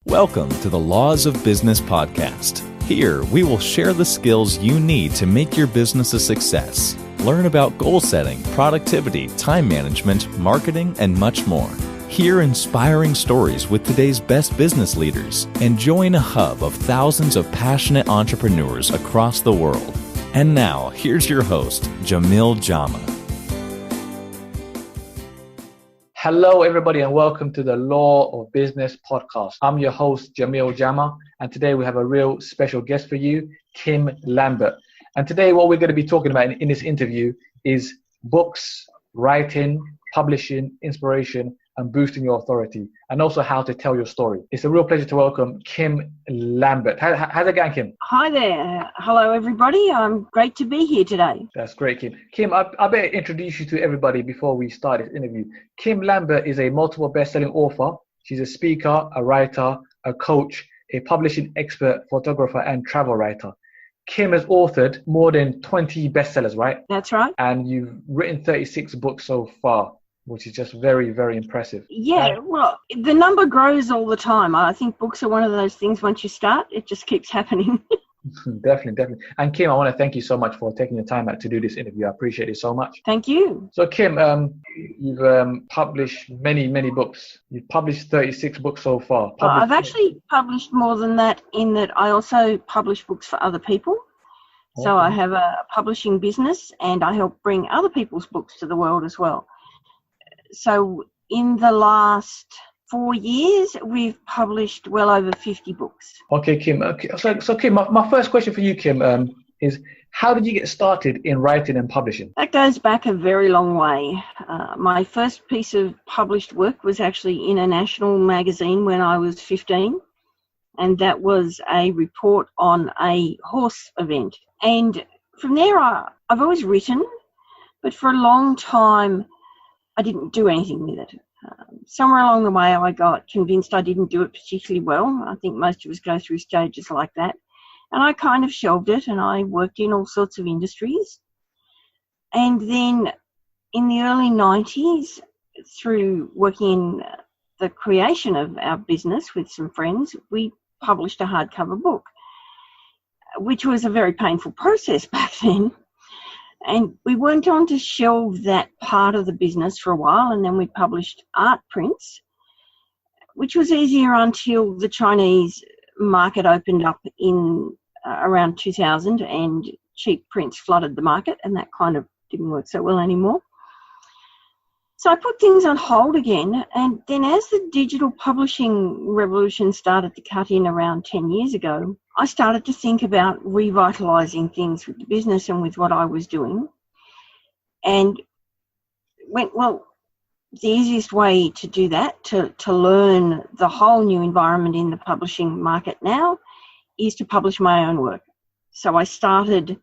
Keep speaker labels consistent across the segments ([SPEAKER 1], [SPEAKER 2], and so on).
[SPEAKER 1] Welcome to the Laws of Business podcast. Here, we will share the skills you need to make your business a success. Learn about goal setting, productivity, time management, marketing, and much more. Hear inspiring stories with today's best business leaders and join a hub of thousands of passionate entrepreneurs across the world. And now, here's your host, Jamil Jama.
[SPEAKER 2] Hello, everybody, and welcome to the Law of Business podcast. I'm your host, Jamil Jama, and today we have a real special guest for you, Kim Lambert. And today what we're going to be talking about in this interview is books, writing, publishing, inspiration, and boosting your authority, and also how to tell your story. It's a real pleasure to welcome Kim Lambert. How's it going, Kim?
[SPEAKER 3] Hi there. Hello, everybody. I'm great to be here today.
[SPEAKER 2] That's great, Kim. Kim, I better introduce you to everybody before we start this interview. Kim Lambert is a multiple best-selling author. She's a speaker, a writer, a coach, a publishing expert, photographer, and travel writer. Kim has authored more than 20 bestsellers, right?
[SPEAKER 3] That's right.
[SPEAKER 2] And you've written 36 books so far, which is just very, very impressive.
[SPEAKER 3] Yeah, well, the number grows all the time. I think books are one of those things, once you start, it just keeps happening.
[SPEAKER 2] Definitely. And Kim, I want to thank you so much for taking the time out to do this interview. I appreciate it so much.
[SPEAKER 3] Thank you.
[SPEAKER 2] So Kim, you've published many books. You've published 36 books so far.
[SPEAKER 3] I've actually published more than that, in that I also publish books for other people. Okay. So I have a publishing business and I help bring other people's books to the world as well. So in the last 4 years, we've published well over 50 books.
[SPEAKER 2] Okay, Kim. Okay. So Kim, my first question for you, Kim, is how did you get started in writing and publishing?
[SPEAKER 3] That goes back a very long way. My first piece of published work was actually in a national magazine when I was 15, and that was a report on a horse event. And from there, I've always written, but for a long time, I didn't do anything with it. Somewhere along the way, I got convinced I didn't do it particularly well. I think most of us go through stages like that. And I kind of shelved it, and I worked in all sorts of industries. And then in the early 90s, through working in the creation of our business with some friends, we published a hardcover book, which was a very painful process back then. And we went on to shelve that part of the business for a while, and then we published art prints, which was easier until the Chinese market opened up in around 2000, and cheap prints flooded the market, and that kind of didn't work so well anymore. So I put things on hold again, and then as the digital publishing revolution started to cut in around 10 years ago, I started to think about revitalising things with the business and with what I was doing, and went, well, the easiest way to do that, to learn the whole new environment in the publishing market now, is to publish my own work. So I started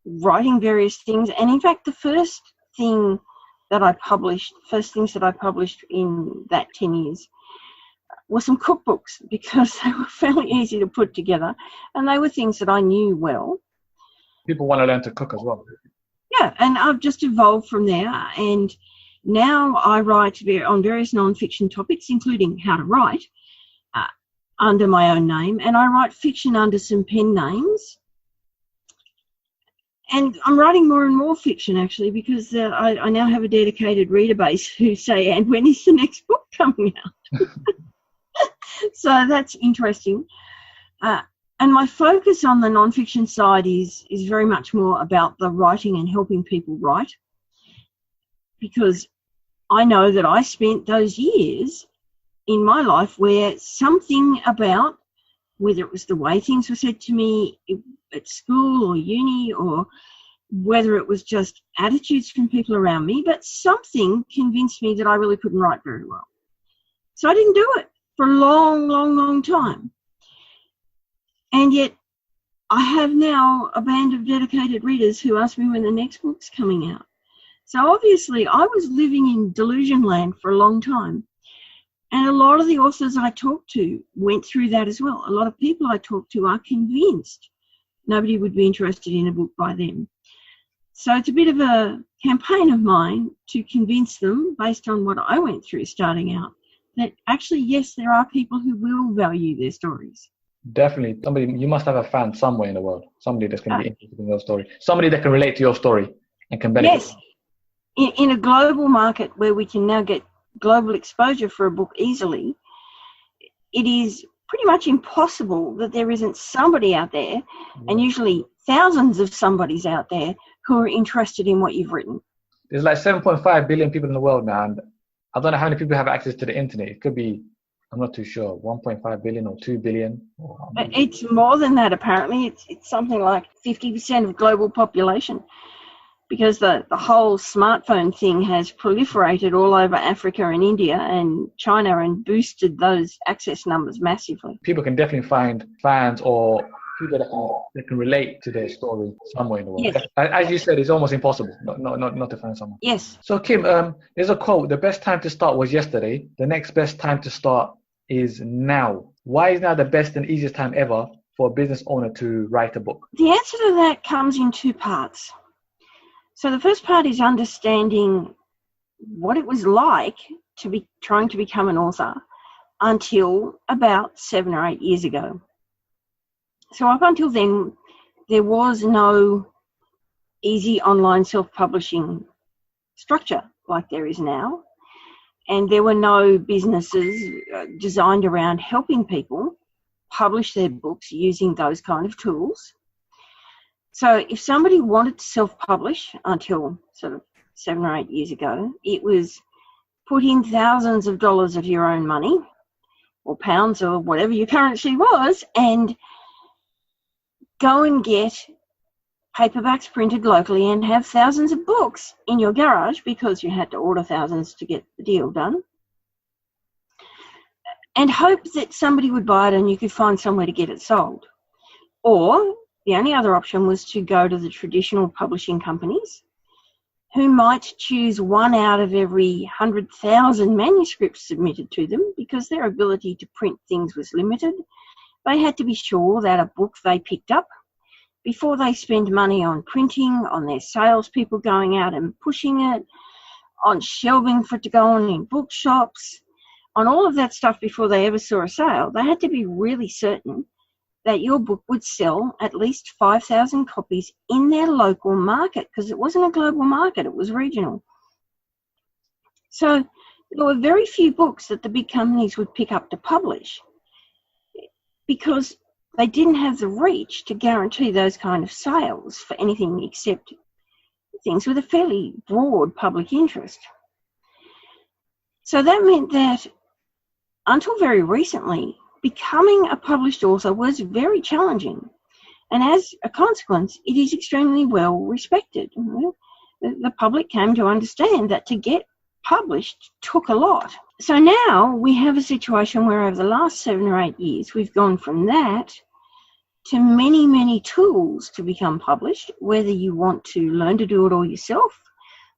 [SPEAKER 3] writing various things, and in fact the first things that I published in that 10 years were some cookbooks, because they were fairly easy to put together and they were things that I knew well.
[SPEAKER 2] People want to learn to cook as well.
[SPEAKER 3] Yeah, and I've just evolved from there, and now I write on various non-fiction topics, including how to write, under my own name, and I write fiction under some pen names. And I'm writing more and more fiction, actually, because I now have a dedicated reader base who say, and when is the next book coming out? So that's interesting. And my focus on the non-fiction side is very much more about the writing and helping people write, because I know that I spent those years in my life where something about, whether it was the way things were said to me at school or uni, or whether it was just attitudes from people around me, but something convinced me that I really couldn't write very well. So I didn't do it for a long time. And yet I have now a band of dedicated readers who ask me when the next book's coming out. So obviously I was living in delusion land for a long time. And a lot of the authors I talked to went through that as well. A lot of people I talked to are convinced nobody would be interested in a book by them. So it's a bit of a campaign of mine to convince them, based on what I went through starting out, that actually, yes, there are people who will value their stories.
[SPEAKER 2] Definitely. You must have a fan somewhere in the world. Somebody that's going to be interested in your story. Somebody that can relate to your story and can benefit.
[SPEAKER 3] Yes. In a global market where we can now get global exposure for a book easily, it is pretty much impossible that there isn't somebody out there, and usually thousands of somebodies out there, who are interested in what you've written.
[SPEAKER 2] There's like 7.5 billion people in the world now, and I don't know how many people have access to the internet. It could be, I'm not too sure, 1.5 billion or 2 billion.
[SPEAKER 3] It's more than that, apparently. It's something like 50% of global population, because the whole smartphone thing has proliferated all over Africa and India and China and boosted those access numbers massively.
[SPEAKER 2] People can definitely find fans or people that can relate to their story somewhere in the world.
[SPEAKER 3] Yes.
[SPEAKER 2] As you said, it's almost impossible not to find someone.
[SPEAKER 3] Yes.
[SPEAKER 2] So Kim, there's a quote: "The best time to start was yesterday. The next best time to start is now." Why is now the best and easiest time ever for a business owner to write a book?
[SPEAKER 3] The answer to that comes in two parts. So the first part is understanding what it was like to be trying to become an author until about 7 or 8 years ago. So up until then, there was no easy online self-publishing structure like there is now. And there were no businesses designed around helping people publish their books using those kind of tools. So if somebody wanted to self-publish until sort of 7 or 8 years ago, it was put in thousands of dollars of your own money or pounds or whatever your currency was, and go and get paperbacks printed locally and have thousands of books in your garage, because you had to order thousands to get the deal done, and hope that somebody would buy it and you could find somewhere to get it sold. Or the only other option was to go to the traditional publishing companies, who might choose one out of every 100,000 manuscripts submitted to them, because their ability to print things was limited. They had to be sure that a book they picked up, before they spend money on printing, on their salespeople going out and pushing it, on shelving for it to go on in bookshops, on all of that stuff before they ever saw a sale, they had to be really certain that your book would sell at least 5,000 copies in their local market, because it wasn't a global market, it was regional. So there were very few books that the big companies would pick up to publish, because they didn't have the reach to guarantee those kind of sales for anything except things with a fairly broad public interest. So that meant that until very recently, becoming a published author was very challenging. And as a consequence, it is extremely well respected. The public came to understand that to get published took a lot. So now we have a situation where over the last 7 or 8 years, we've gone from that to many, many tools to become published, whether you want to learn to do it all yourself,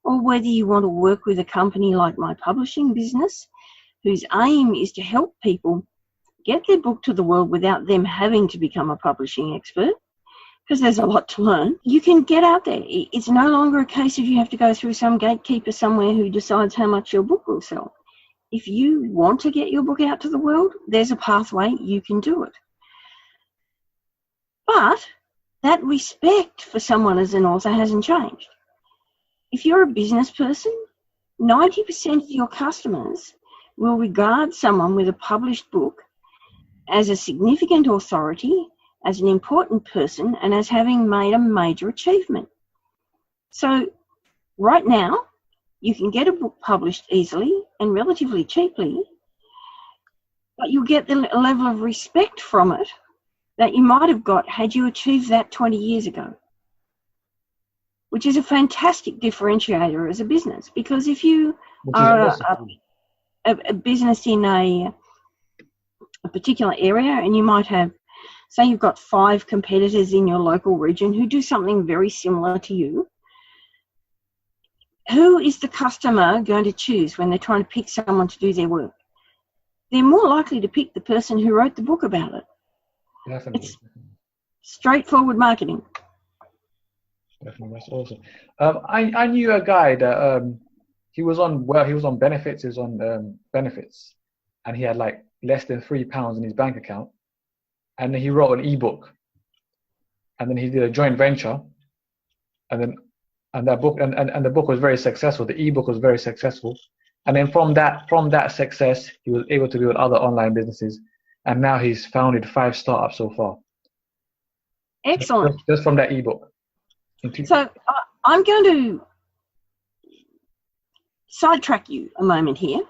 [SPEAKER 3] or whether you want to work with a company like my publishing business, whose aim is to help people get their book to the world without them having to become a publishing expert, because there's a lot to learn. You can get out there. It's no longer a case of you have to go through some gatekeeper somewhere who decides how much your book will sell. If you want to get your book out to the world, there's a pathway, you can do it. But that respect for someone as an author hasn't changed. If you're a business person, 90% of your customers will regard someone with a published book as a significant authority, as an important person, and as having made a major achievement. So right now, you can get a book published easily and relatively cheaply, but you'll get the level of respect from it that you might have got had you achieved that 20 years ago, which is a fantastic differentiator as a business. Because if you are a business in a particular area, and you might have, say you've got 5 competitors in your local region who do something very similar to you, who is the customer going to choose when they're trying to pick someone to do their work? They're more likely to pick the person who wrote the book about it.
[SPEAKER 2] Definitely.
[SPEAKER 3] It's straightforward marketing.
[SPEAKER 2] Definitely, that's awesome. I knew a guy that he was on benefits. He was on benefits, and he had like less than £3 in his bank account, and then he wrote an ebook, and then he did a joint venture, and that book and the book was very successful. The ebook was very successful, and then from that success, he was able to build other online businesses, and now he's founded 5 startups so far.
[SPEAKER 3] Excellent.
[SPEAKER 2] Just from that ebook.
[SPEAKER 3] So I'm going to sidetrack you a moment here.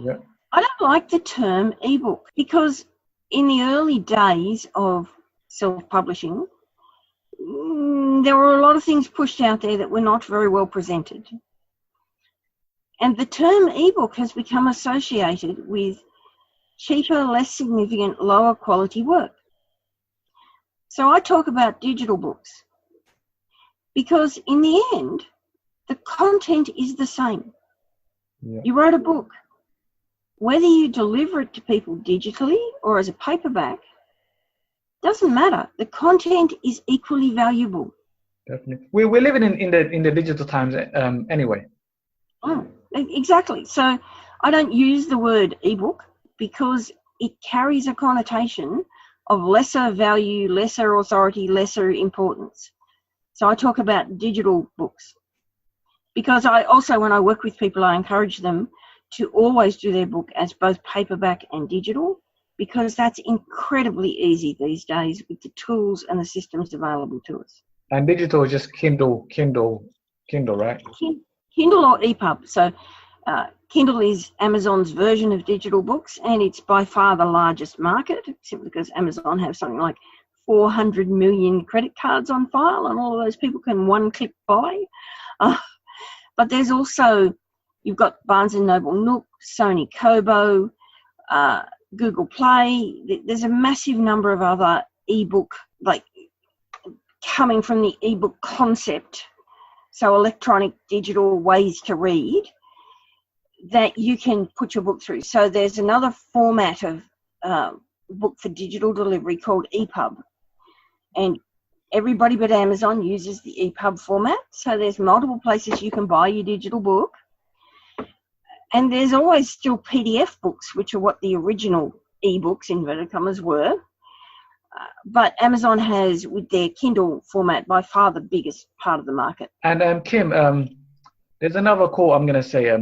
[SPEAKER 2] Yeah.
[SPEAKER 3] I don't like the term ebook because in the early days of self-publishing, there were a lot of things pushed out there that were not very well presented. And the term ebook has become associated with cheaper, less significant, lower quality work. So I talk about digital books because in the end, the content is the same.
[SPEAKER 2] Yeah.
[SPEAKER 3] You wrote a book. Whether you deliver it to people digitally or as a paperback, doesn't matter. The content is equally valuable.
[SPEAKER 2] Definitely. We're living in the digital times anyway.
[SPEAKER 3] Oh, exactly. So I don't use the word ebook because it carries a connotation of lesser value, lesser authority, lesser importance. So I talk about digital books because I also, when I work with people, I encourage them to always do their book as both paperback and digital, because that's incredibly easy these days with the tools and the systems available to us.
[SPEAKER 2] And digital is just Kindle, right?
[SPEAKER 3] Kindle or EPUB. So Kindle is Amazon's version of digital books, and it's by far the largest market, simply because Amazon have something like 400 million credit cards on file, and all of those people can one-click buy. But there's also, you've got Barnes & Noble Nook, Sony Kobo, Google Play. There's a massive number of other ebook, like coming from the ebook concept, so electronic digital ways to read, that you can put your book through. So there's another format of book for digital delivery called EPUB, and everybody but Amazon uses the EPUB format. So there's multiple places you can buy your digital book. And there's always still PDF books, which are what the original ebooks, inverted commas, were. But Amazon has, with their Kindle format, by far the biggest part of the market.
[SPEAKER 2] And Kim, there's another quote I'm going to say.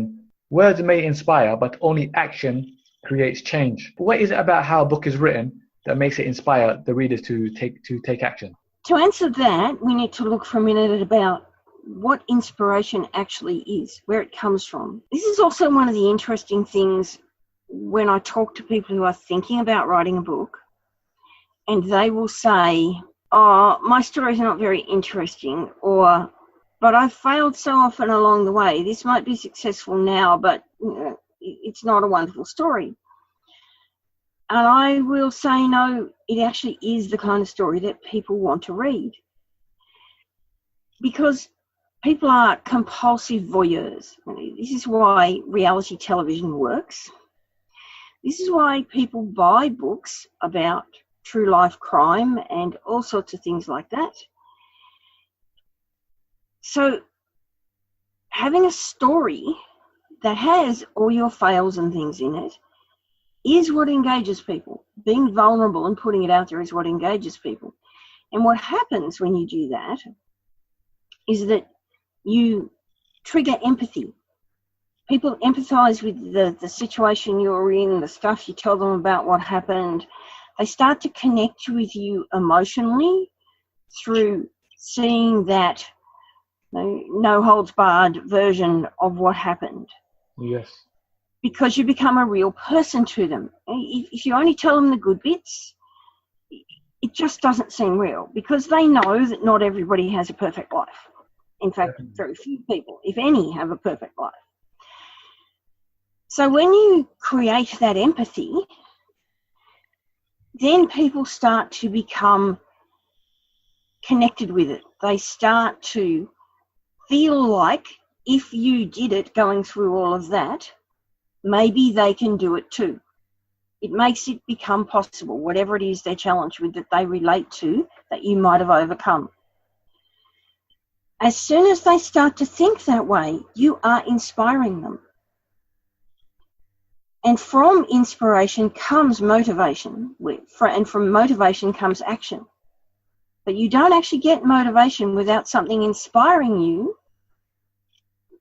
[SPEAKER 2] Words may inspire, but only action creates change. What is it about how a book is written that makes it inspire the readers to take action?
[SPEAKER 3] To answer that, we need to look for a minute at about what inspiration actually is, where it comes from. This is also one of the interesting things when I talk to people who are thinking about writing a book, and they will say, oh, my story is not very interesting, or, but I've failed so often along the way. This might be successful now, but it's not a wonderful story. And I will say, no, it actually is the kind of story that people want to read. Because people are compulsive voyeurs. This is why reality television works. This is why people buy books about true life crime and all sorts of things like that. So having a story that has all your fails and things in it is what engages people. Being vulnerable and putting it out there is what engages people. And what happens when you do that is that you trigger empathy. People empathize with the situation you're in, the stuff you tell them about what happened. They start to connect with you emotionally through seeing that no holds barred version of what happened.
[SPEAKER 2] Yes.
[SPEAKER 3] Because you become a real person to them. If you only tell them the good bits, it just doesn't seem real, because they know that not everybody has a perfect life. In fact, very few people, if any, have a perfect life. So when you create that empathy, then people start to become connected with it. They start to feel like if you did it going through all of that, maybe they can do it too. It makes it become possible, whatever it is they're challenged with that they relate to, that you might have overcome. As soon as they start to think that way, you are inspiring them. And from inspiration comes motivation, and from motivation comes action. But you don't actually get motivation without something inspiring you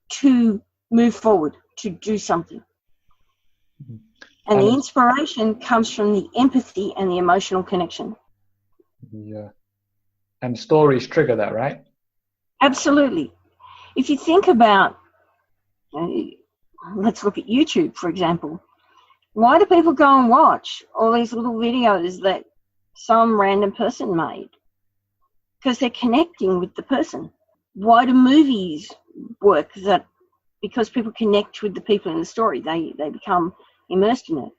[SPEAKER 3] to move forward, to do something. And the inspiration comes from the empathy and the emotional connection.
[SPEAKER 2] Yeah. And stories trigger that, right?
[SPEAKER 3] Absolutely. If you think about, let's look at YouTube, for example. Why do people go and watch all these little videos that some random person made? Because they're connecting with the person. Why do movies work? Because people connect with the people in the story. They become immersed in it.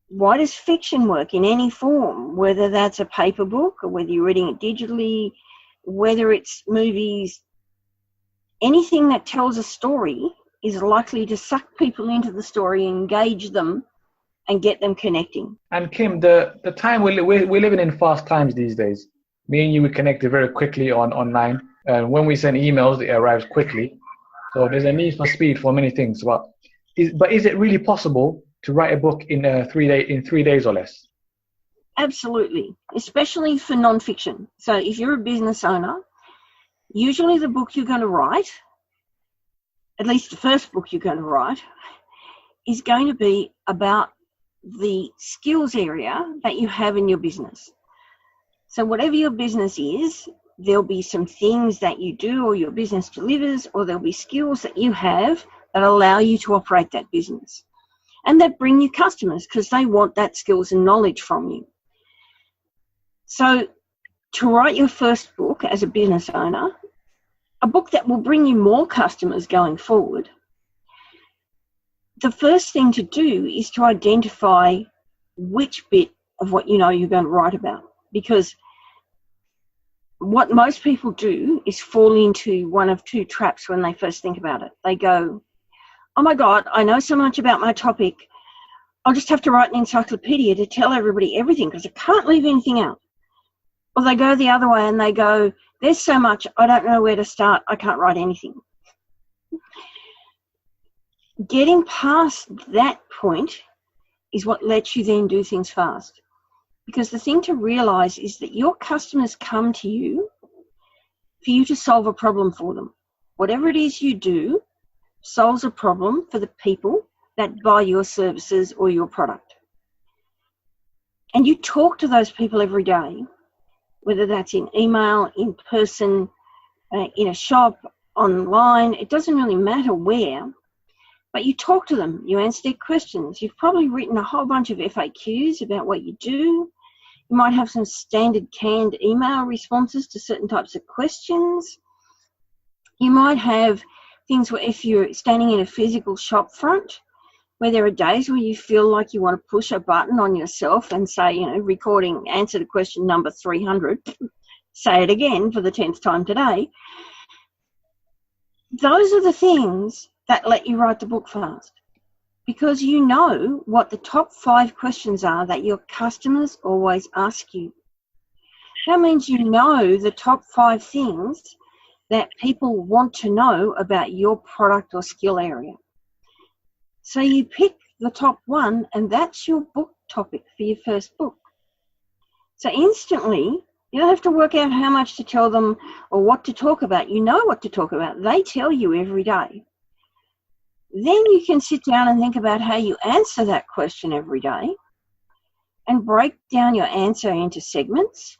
[SPEAKER 3] Why does fiction work in any form, whether that's a paper book or whether you're reading it digitally, whether it's movies? Anything that tells a story is likely to suck people into the story, engage them, and get them connecting.
[SPEAKER 2] And Kim, the time we're living in fast times these days. Me and you, we connected very quickly online. And when we send emails, it arrives quickly. So there's a need for speed for many things. But is it really possible to write a book in 3 days or less?
[SPEAKER 3] Absolutely, especially for nonfiction. So if you're a business owner, usually the book you're going to write, at least the first book you're going to write, is going to be about the skills area that you have in your business. So whatever your business is, there'll be some things that you do or your business delivers, or there'll be skills that you have that allow you to operate that business. And that bring you customers because they want that skills and knowledge from you. So to write your first book as a business owner, a book that will bring you more customers going forward, the first thing to do is to identify which bit of what you know you're going to write about. Because what most people do is fall into one of two traps when they first think about it. They go, oh my God, I know so much about my topic. I'll just have to write an encyclopedia to tell everybody everything because I can't leave anything out. Or they go the other way and they go, there's so much, I don't know where to start. I can't write anything. Getting past that point is what lets you then do things fast. Because the thing to realize is that your customers come to you for you to solve a problem for them. Whatever it is you do solves a problem for the people that buy your services or your product. And you talk to those people every day, whether that's in email, in person, in a shop, online, it doesn't really matter where, but you talk to them, you answer their questions. You've probably written a whole bunch of FAQs about what you do. You might have some standard canned email responses to certain types of questions. You might have things where if you're standing in a physical shop front, where there are days where you feel like you want to push a button on yourself and say, recording, answer to question number 300, say it again for the 10th time today. Those are the things that let you write the book fast, because you know what the top 5 questions are that your customers always ask you. That means you know the top 5 things that people want to know about your product or skill area. So you pick the top one, and that's your book topic for your first book. So instantly, you don't have to work out how much to tell them or what to talk about. You know what to talk about. They tell you every day. Then you can sit down and think about how you answer that question every day and break down your answer into segments,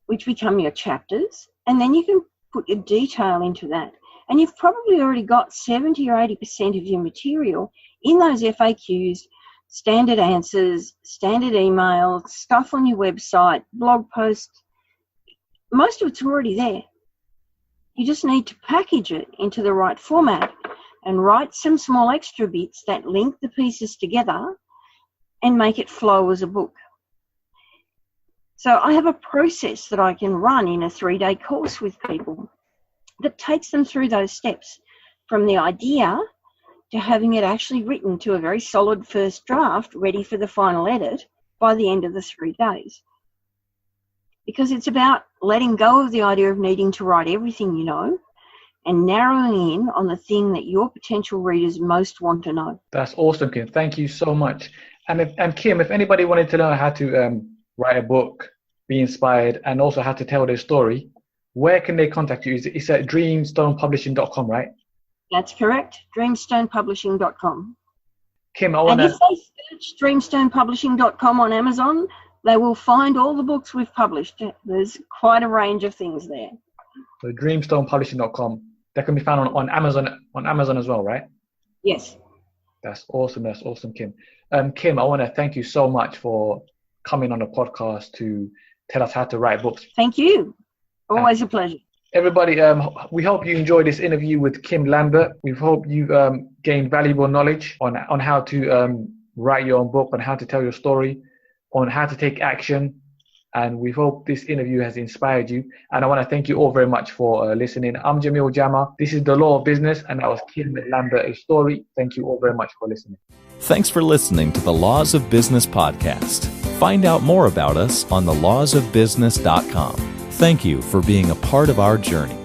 [SPEAKER 3] which become your chapters, and then you can put your detail into that. And you've probably already got 70 or 80% of your material in those FAQs, standard answers, standard emails, stuff on your website, blog posts. Most of it's already there. You just need to package it into the right format and write some small extra bits that link the pieces together and make it flow as a book. So I have a process that I can run in a 3-day course with people that takes them through those steps, from the idea to having it actually written to a very solid first draft ready for the final edit by the end of the 3 days. Because it's about letting go of the idea of needing to write everything you know and narrowing in on the thing that your potential readers most want to know.
[SPEAKER 2] That's awesome, Kim. Thank you so much. And Kim, if anybody wanted to know how to write a book, be inspired, and also how to tell their story, where can they contact you? It's at dreamstonepublishing.com, right?
[SPEAKER 3] That's correct. dreamstonepublishing.com.
[SPEAKER 2] Kim,
[SPEAKER 3] and if they search dreamstonepublishing.com on Amazon, they will find all the books we've published. There's quite a range of things there.
[SPEAKER 2] So dreamstonepublishing.com. That can be found on Amazon as well, right?
[SPEAKER 3] Yes.
[SPEAKER 2] That's awesome. That's awesome, Kim. Kim, I want to thank you so much for coming on the podcast to tell us how to write books.
[SPEAKER 3] Thank you. Always a pleasure.
[SPEAKER 2] Everybody, we hope you enjoyed this interview with Kim Lambert. We hope you've gained valuable knowledge on how to write your own book, on how to tell your story, on how to take action. And we hope this interview has inspired you. And I want to thank you all very much for listening. I'm Jamil Jama. This is The Law of Business, and that was Kim Lambert, a story. Thank you all very much for listening.
[SPEAKER 1] Thanks for listening to the Laws of Business podcast. Find out more about us on thelawsofbusiness.com. Thank you for being a part of our journey.